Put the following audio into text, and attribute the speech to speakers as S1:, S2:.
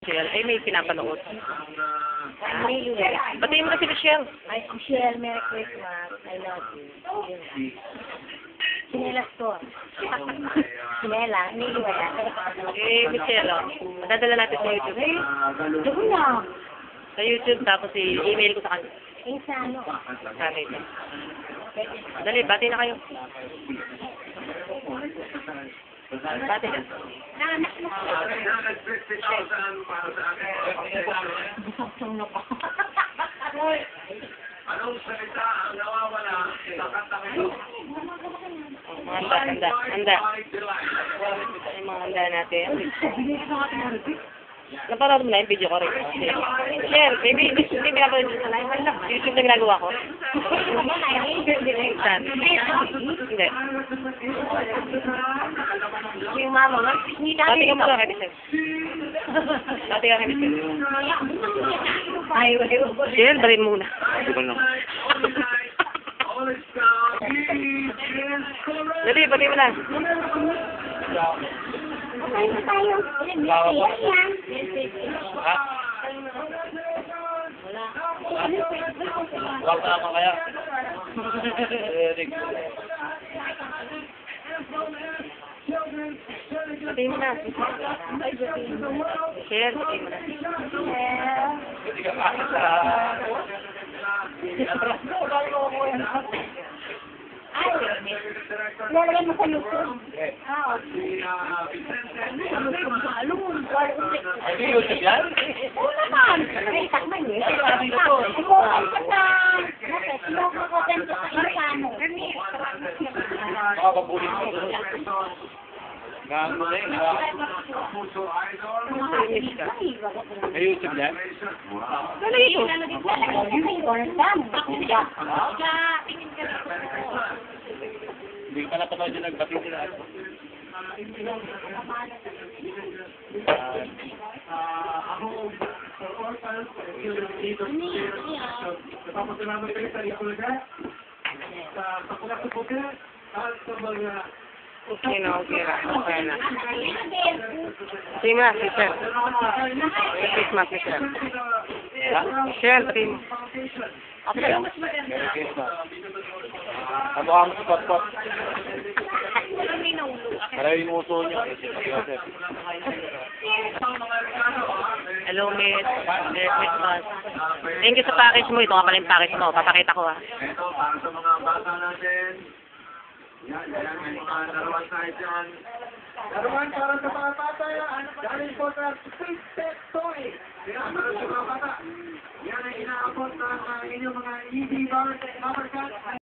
S1: Michelle, ay may pinapanood.
S2: May Luella.
S1: Batiin mo na si Michelle.
S2: Ay, Michelle, Merry Christmas. I love you. Sinela store. Sinela, may Luella.
S1: Eh, Michelle, oh. Madadala natin sa YouTube.
S2: Doon na.
S1: Sa YouTube, tapos i-email ko sa kanya.
S2: Eh, sa ano?
S1: Sana ito. Dali, bati na kayo. Bati ka.
S3: Anong salita ang nawawala sa kantang ito?
S1: Handa. Yung mga handa natin. Napanood mo na yung video ko rin. Share, baby. Hindi pinapanood yung YouTube na ginagawa ko. Saan? Hindi.
S2: Yung mama nga, hindi
S1: Bati
S2: natin
S1: ka muna kay Michelle. Bati ka kay Michelle.
S2: Ay,
S1: Share, balin muna. Dali, bati mo na.
S2: Ay, tayo. Yan.
S3: Wala ka naman kaya.
S1: Bati mo na. Share, bati mo na.
S3: Hindi ka makasa.
S2: Ay, lalagay mo sa YouTube. Ah,
S3: Ay, di YouTube yan?
S2: oo naman. Ay, takman eh. Ikukan ka sa... Ikukan ka sa Insano.
S3: Makakabulin ko doon. Gaano na yun?
S1: Finish ka.
S3: May YouTube yan?
S1: Dali ito.
S3: Hindi ka napanood yung nagbati sila. Napapasalamat kayo sa iyo talaga. Sa pagkakasubukan at sa mga
S1: Okay na, okay na. Okay na. Sige na, Michelle. Merry Christmas, Michelle. Michelle, pati mo.
S3: Okay. Merry Christmas. Ano ang spot-spot? Maraming uso nyo.
S1: Hello, Miss. Merry Christmas. Thank you sa package mo. Ito nga pala yung package mo. Papakita ko, ha.
S3: Ito, para sa mga bata natin. Yan, may mga laruan tayo dyan. Laruan para sa mga bata yan. Galing po sa Sweet Pet Toy. Yan, para sa mga bata. Yan ay inaabot ng inyong mga ED bar,